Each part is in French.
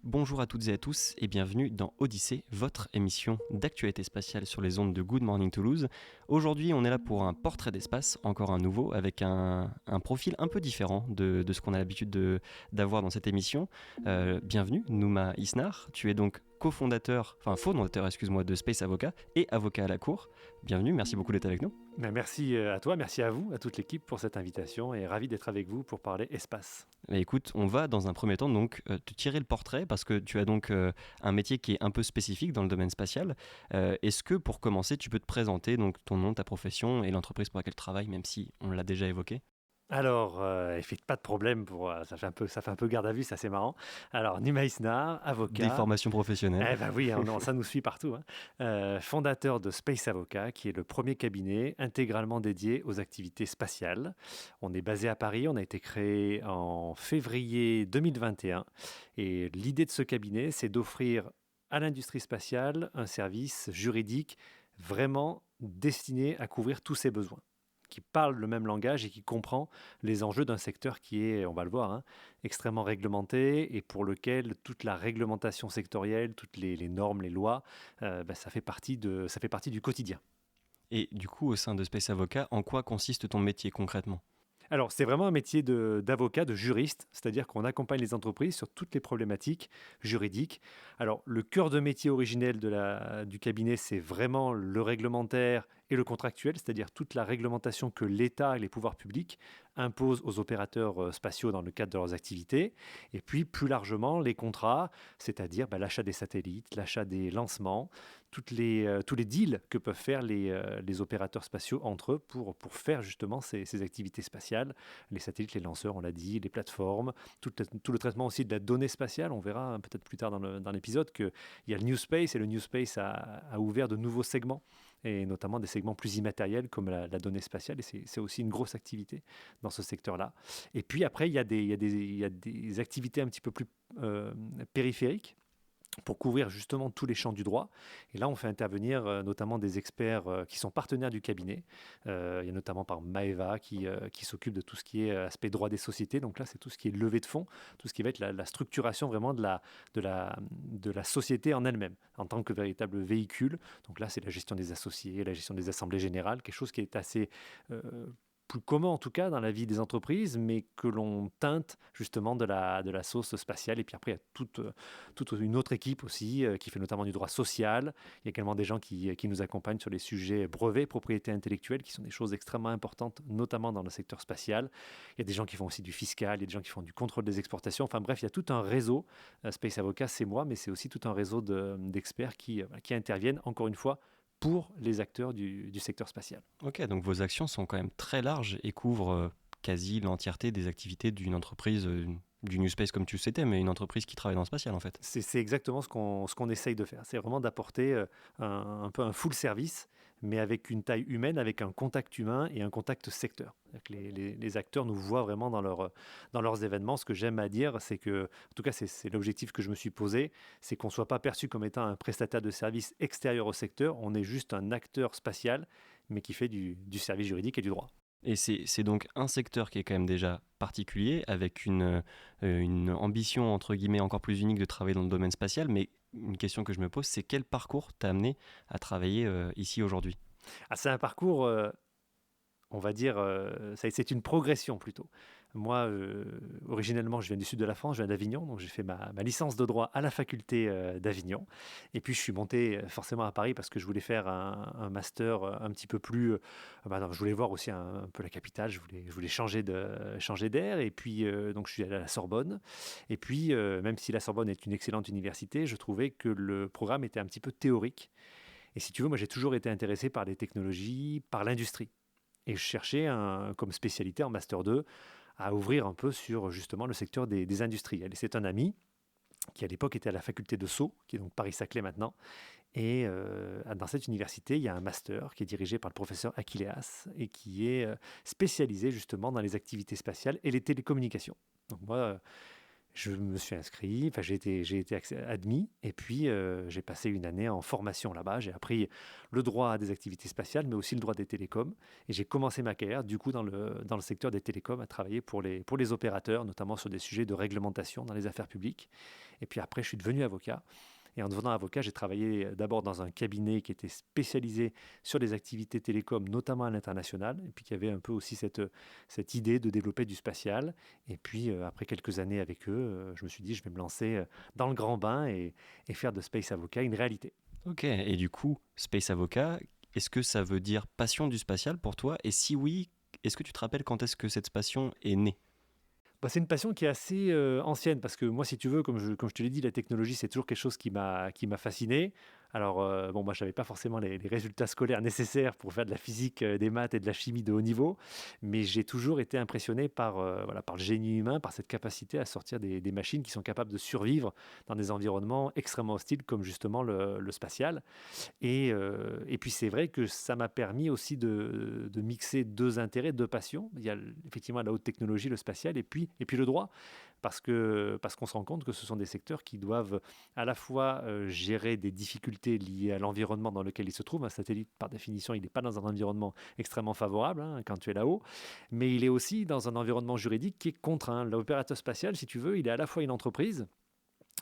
Bonjour à toutes et à tous et bienvenue dans Odyssée, votre émission d'actualité spatiale sur les ondes de Good Morning Toulouse. Aujourd'hui, on est là pour un portrait d'espace, encore un nouveau, avec un profil un peu différent de ce qu'on a l'habitude d'avoir dans cette émission. Bienvenue, Nouma Isnar. Tu es donc fondateur de Space Avoca et avocat à la Cour. Bienvenue, merci beaucoup d'être avec nous. Merci à toi, merci à vous, à toute l'équipe pour cette invitation et ravi d'être avec vous pour parler espace. Mais écoute, on va dans un premier temps donc te tirer le portrait parce que tu as donc un métier qui est un peu spécifique dans le domaine spatial. Est-ce que pour commencer, tu peux te présenter donc ton nom, ta profession et l'entreprise pour laquelle tu travailles, même si on l'a déjà évoqué? Alors, pas de problème, ça fait un peu garde à vue, c'est assez marrant. Alors, Numa Isnar, Des avocat. formations professionnelles. Eh ben oui, non, ça nous suit partout, hein. Fondateur de Space Avoca, qui est le premier cabinet intégralement dédié aux activités spatiales. On est basé à Paris, on a été créé en février 2021. Et l'idée de ce cabinet, c'est d'offrir à l'industrie spatiale un service juridique vraiment destiné à couvrir tous ses besoins, qui parle le même langage et qui comprend les enjeux d'un secteur qui est, on va le voir, hein, extrêmement réglementé et pour lequel toute la réglementation sectorielle, toutes les normes, les lois, ça fait partie du quotidien. Et du coup, au sein de Space Avocat, en quoi consiste ton métier concrètement? Alors, c'est vraiment un métier d'avocat, de juriste, c'est-à-dire qu'on accompagne les entreprises sur toutes les problématiques juridiques. Alors, le cœur de métier originel du cabinet, c'est vraiment le réglementaire et le contractuel, c'est-à-dire toute la réglementation que l'État et les pouvoirs publics imposent aux opérateurs spatiaux dans le cadre de leurs activités. Et puis, plus largement, les contrats, c'est-à-dire l'achat des satellites, l'achat des lancements, tous les deals que peuvent faire les opérateurs spatiaux entre eux pour faire justement ces activités spatiales. Les satellites, les lanceurs, on l'a dit, les plateformes, tout le traitement aussi de la donnée spatiale. On verra peut-être plus tard dans l'épisode qu'il y a le New Space et le New Space a ouvert de nouveaux segments et notamment des segments plus immatériels comme la donnée spatiale. Et c'est aussi une grosse activité dans ce secteur-là. Et puis après, il y a des activités un petit peu plus périphériques pour couvrir justement tous les champs du droit. Et là, on fait intervenir notamment des experts qui sont partenaires du cabinet. Il y a notamment par Maeva qui s'occupe de tout ce qui est aspect droit des sociétés. Donc là, c'est tout ce qui est levée de fonds, tout ce qui va être la structuration vraiment de la société en elle-même, en tant que véritable véhicule. Donc là, c'est la gestion des associés, la gestion des assemblées générales, quelque chose qui est assez plus commun en tout cas dans la vie des entreprises, mais que l'on teinte justement de la sauce spatiale. Et puis après, il y a toute une autre équipe aussi qui fait notamment du droit social. Il y a également des gens qui nous accompagnent sur les sujets brevets, propriété intellectuelle, qui sont des choses extrêmement importantes, notamment dans le secteur spatial. Il y a des gens qui font aussi du fiscal, il y a des gens qui font du contrôle des exportations. Enfin bref, il y a tout un réseau. Space Avocat, c'est moi, mais c'est aussi tout un réseau d'experts qui interviennent, encore une fois, pour les acteurs du secteur spatial. Ok, donc vos actions sont quand même très larges et couvrent quasi l'entièreté des activités d'une entreprise, du New Space comme tu le sais, mais une entreprise qui travaille dans le spatial en fait. C'est exactement ce qu'on essaye de faire. C'est vraiment d'apporter un peu un full service, mais avec une taille humaine, avec un contact humain et un contact secteur. C'est-à-dire que les acteurs nous voient vraiment dans leurs événements. Ce que j'aime à dire, c'est que, en tout cas, c'est l'objectif que je me suis posé, c'est qu'on ne soit pas perçu comme étant un prestataire de service extérieur au secteur. On est juste un acteur spatial, mais qui fait du service juridique et du droit. Et c'est donc un secteur qui est quand même déjà particulier, avec une ambition entre guillemets encore plus unique de travailler dans le domaine spatial, mais une question que je me pose, c'est quel parcours t'a amené à travailler ici aujourd'hui? Ah, c'est un parcours on va dire, c'est une progression plutôt. Moi, originellement, je viens du sud de la France, je viens d'Avignon, donc j'ai fait ma licence de droit à la faculté d'Avignon. Et puis, je suis monté forcément à Paris parce que je voulais faire un master un petit peu plus. Non, je voulais voir aussi un peu la capitale, je voulais changer d'air. Et puis, donc, je suis allé à la Sorbonne. Et puis, même si la Sorbonne est une excellente université, je trouvais que le programme était un petit peu théorique. Et si tu veux, moi, j'ai toujours été intéressé par les technologies, par l'industrie. Et je cherchais comme spécialité en Master 2 à ouvrir un peu sur justement le secteur des industriels. Et c'est un ami qui à l'époque était à la faculté de Sceaux, qui est donc Paris-Saclay maintenant. Et dans cette université, il y a un master qui est dirigé par le professeur Achilleas et qui est spécialisé justement dans les activités spatiales et les télécommunications. Donc moi, Je me suis inscrit, enfin j'ai été admis et puis j'ai passé une année en formation là-bas. J'ai appris le droit des activités spatiales, mais aussi le droit des télécoms. Et j'ai commencé ma carrière du coup dans le secteur des télécoms, à travailler pour les opérateurs, notamment sur des sujets de réglementation dans les affaires publiques. Et puis après, je suis devenu avocat. Et en devenant avocat, j'ai travaillé d'abord dans un cabinet qui était spécialisé sur les activités télécoms, notamment à l'international, et puis qui avait un peu aussi cette idée de développer du spatial. Et puis, après quelques années avec eux, je me suis dit, je vais me lancer dans le grand bain et faire de Space Avocat une réalité. Ok, et du coup, Space Avocat, est-ce que ça veut dire passion du spatial pour toi? Et si oui, est-ce que tu te rappelles quand est-ce que cette passion est née? Bah, c'est une passion qui est assez ancienne parce que moi, si tu veux, comme je te l'ai dit, la technologie, c'est toujours quelque chose qui m'a fasciné. Alors, bon, moi, je n'avais pas forcément les résultats scolaires nécessaires pour faire de la physique, des maths et de la chimie de haut niveau, mais j'ai toujours été impressionné voilà, par le génie humain, par cette capacité à sortir des machines qui sont capables de survivre dans des environnements extrêmement hostiles comme justement le spatial. Et puis c'est vrai que ça m'a permis aussi de mixer deux intérêts, deux passions. Il y a effectivement la haute technologie, le spatial, et puis le droit, parce qu'on se rend compte que ce sont des secteurs qui doivent à la fois gérer des difficultés liées à l'environnement dans lequel il se trouve. Un satellite, par définition, il n'est pas dans un environnement extrêmement favorable quand tu es là-haut, mais il est aussi dans un environnement juridique qui est contraint. L'opérateur spatial, si tu veux, il est à la fois une entreprise,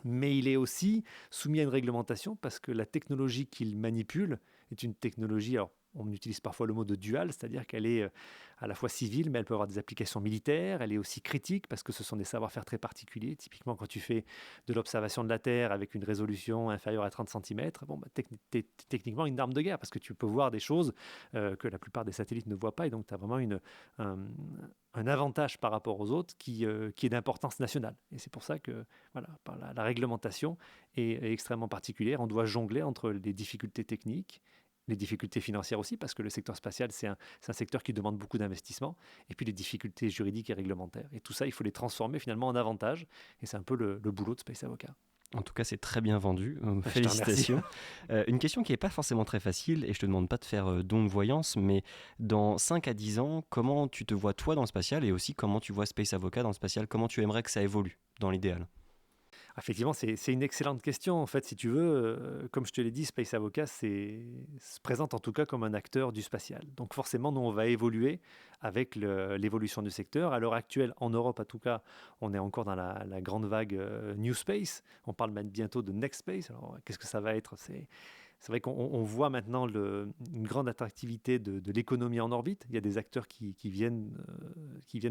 mais il est aussi soumis à une réglementation parce que la technologie qu'il manipule est une technologie, alors on utilise parfois le mot de dual, c'est-à-dire qu'elle est à la fois civile, mais elle peut avoir des applications militaires. Elle est aussi critique parce que ce sont des savoir-faire très particuliers. Typiquement, quand tu fais de l'observation de la Terre avec une résolution inférieure à 30 cm, bon, bah, t'es techniquement une arme de guerre parce que tu peux voir des choses que la plupart des satellites ne voient pas. Et donc, tu as vraiment un, un avantage par rapport aux autres qui est d'importance nationale. Et c'est pour ça que voilà, la réglementation est extrêmement particulière. On doit jongler entre les difficultés techniques, les difficultés financières aussi, parce que le secteur spatial, c'est un secteur qui demande beaucoup d'investissement, et puis les difficultés juridiques et réglementaires. Et tout ça, il faut les transformer finalement en avantages, et c'est un peu le boulot de Space Avocat. En tout cas, c'est très bien vendu. Je te remercie. Félicitations. Une question qui n'est pas forcément très facile, et je te demande pas de faire don de voyance, mais dans 5 à 10 ans, comment tu te vois toi dans le spatial, et aussi comment tu vois Space Avocat dans le spatial? Comment tu aimerais que ça évolue dans l'idéal? Effectivement, c'est une excellente question. En fait, si tu veux, comme je te l'ai dit, Space Avocat se présente en tout cas comme un acteur du spatial. Donc forcément, nous, on va évoluer avec l'évolution du secteur. À l'heure actuelle, en Europe, en tout cas, on est encore dans la grande vague New Space. On parle même bientôt de Next Space. Alors, qu'est-ce que ça va être? C'est vrai qu'on voit maintenant une grande attractivité de l'économie en orbite. Il y a des acteurs qui viennent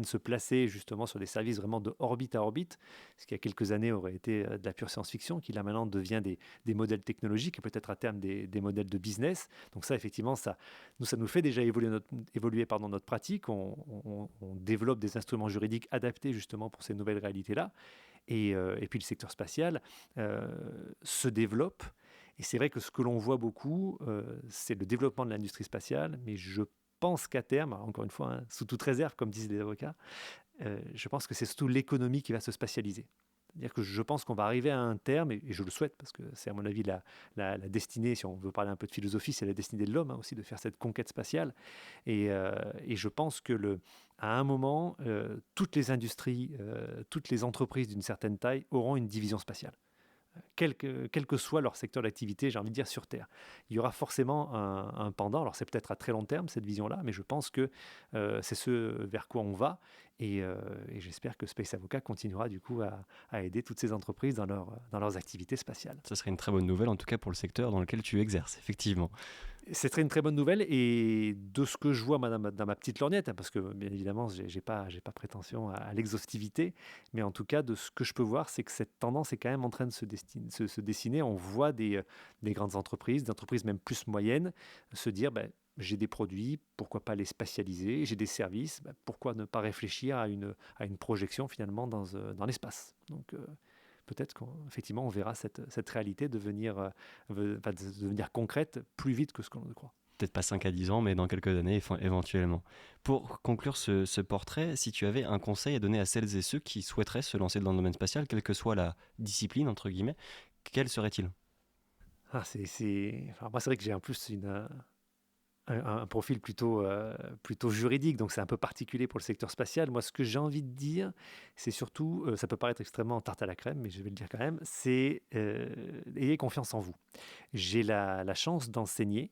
se placer justement sur des services vraiment de orbite à orbite, ce qui il y a quelques années aurait été de la pure science-fiction, qui là maintenant devient des modèles technologiques et peut-être à terme des modèles de business. Donc ça, effectivement, ça nous fait déjà évoluer notre pratique. On développe des instruments juridiques adaptés justement pour ces nouvelles réalités-là. Et puis le secteur spatial se développe. Et c'est vrai que ce que l'on voit beaucoup, c'est le développement de l'industrie spatiale, mais je pense qu'à terme, alors encore une fois, sous toute réserve, comme disent les avocats, je pense que c'est surtout l'économie qui va se spatialiser. C'est-à-dire que je pense qu'on va arriver à un terme, et je le souhaite, parce que c'est à mon avis la destinée, si on veut parler un peu de philosophie, c'est la destinée de l'homme aussi, de faire cette conquête spatiale. Et je pense que à un moment, toutes les industries, toutes les entreprises d'une certaine taille auront une division spatiale. Quel que soit leur secteur d'activité, j'ai envie de dire, sur Terre. Il y aura forcément un pendant. Alors, c'est peut-être à très long terme, cette vision-là, mais je pense que c'est ce vers quoi on va. Et j'espère que Space Avocat continuera du coup à aider toutes ces entreprises dans leurs activités spatiales. Ça serait une très bonne nouvelle, en tout cas pour le secteur dans lequel tu exerces, effectivement. C'est une très bonne nouvelle, et de ce que je vois dans ma petite lorgnette, parce que bien évidemment, j'ai pas prétention à l'exhaustivité, mais en tout cas, de ce que je peux voir, c'est que cette tendance est quand même en train de se dessiner. On voit des grandes entreprises, d'entreprises même plus moyennes, se dire, ben, j'ai des produits, pourquoi pas les spatialiser? J'ai des services, ben, pourquoi ne pas réfléchir à une projection finalement dans l'espace? Donc, peut-être qu'effectivement, on verra cette réalité devenir concrète plus vite que ce qu'on le croit. Peut-être pas 5 à 10 ans, mais dans quelques années, éventuellement. Pour conclure ce portrait, si tu avais un conseil à donner à celles et ceux qui souhaiteraient se lancer dans le domaine spatial, quelle que soit la discipline, entre guillemets, quel serait-il? Alors moi, c'est vrai que j'ai en plus un profil plutôt juridique, donc c'est un peu particulier pour le secteur spatial. Moi, ce que j'ai envie de dire, c'est surtout, ça peut paraître extrêmement tarte à la crème, mais je vais le dire quand même, c'est ayez confiance en vous. J'ai la chance d'enseigner,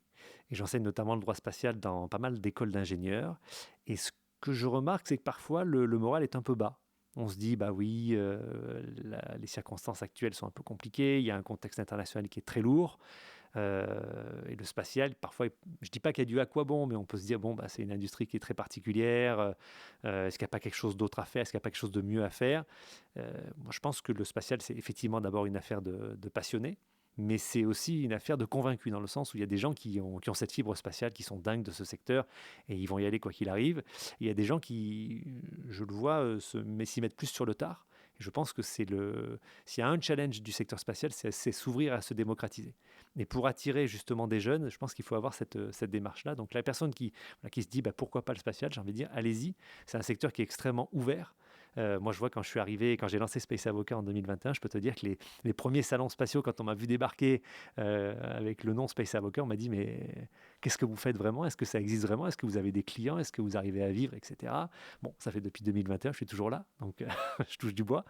et j'enseigne notamment le droit spatial dans pas mal d'écoles d'ingénieurs. Et ce que je remarque, c'est que parfois le moral est un peu bas. On se dit, bah oui, les circonstances actuelles sont un peu compliquées, il y a un contexte international qui est très lourd. Et le spatial, parfois, je ne dis pas qu'il y a du à quoi bon, mais on peut se dire, bon, bah, c'est une industrie qui est très particulière. Est-ce qu'il n'y a pas quelque chose d'autre à faire? Est-ce qu'il n'y a pas quelque chose de mieux à faire? Moi, je pense que le spatial, c'est effectivement d'abord une affaire de passionnés, mais c'est aussi une affaire de convaincus, dans le sens où il y a des gens qui ont cette fibre spatiale, qui sont dingues de ce secteur, et ils vont y aller quoi qu'il arrive. Il y a des gens qui, je le vois, s'y mettent plus sur le tard. Et je pense que s'il y a un challenge du secteur spatial, c'est s'ouvrir à se démocratiser. Et pour attirer justement des jeunes, je pense qu'il faut avoir cette démarche-là. Donc la personne voilà, qui se dit bah, pourquoi pas le spatial, j'ai envie de dire allez-y. C'est un secteur qui est extrêmement ouvert. Moi, je vois quand je suis arrivé, quand j'ai lancé Space Avocat en 2021, je peux te dire que les premiers salons spatiaux, quand on m'a vu débarquer avec le nom Space Avocat, on m'a dit mais qu'est-ce que vous faites vraiment? Est-ce que ça existe vraiment? Est-ce que vous avez des clients? Est-ce que vous arrivez à vivre, etc. Bon, ça fait depuis 2021, je suis toujours là, donc je touche du bois.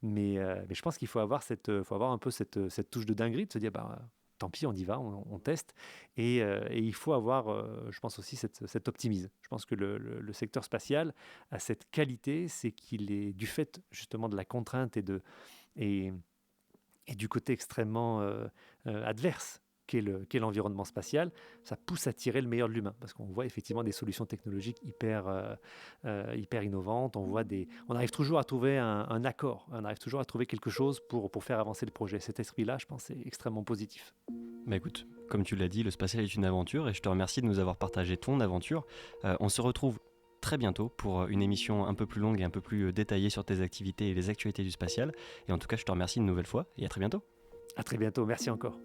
Mais je pense qu'il faut avoir, faut avoir un peu cette touche de dinguerie, de se dire bah, tant pis, on y va, on teste. Et il faut avoir, je pense aussi, cet optimisme. Je pense que le secteur spatial a cette qualité, c'est qu'il est, du fait justement de la contrainte et, et du côté extrêmement adverse qu'est l'environnement spatial, ça pousse à tirer le meilleur de l'humain. Parce qu'on voit effectivement des solutions technologiques hyper innovantes. On arrive toujours à trouver un accord, on arrive toujours à trouver quelque chose pour faire avancer le projet. Cet esprit-là, je pense, est extrêmement positif. Bah écoute, comme tu l'as dit, le spatial est une aventure et je te remercie de nous avoir partagé ton aventure. On se retrouve très bientôt pour une émission un peu plus longue et un peu plus détaillée sur tes activités et les actualités du spatial. Et en tout cas, je te remercie une nouvelle fois et à très bientôt. À très bientôt, merci encore.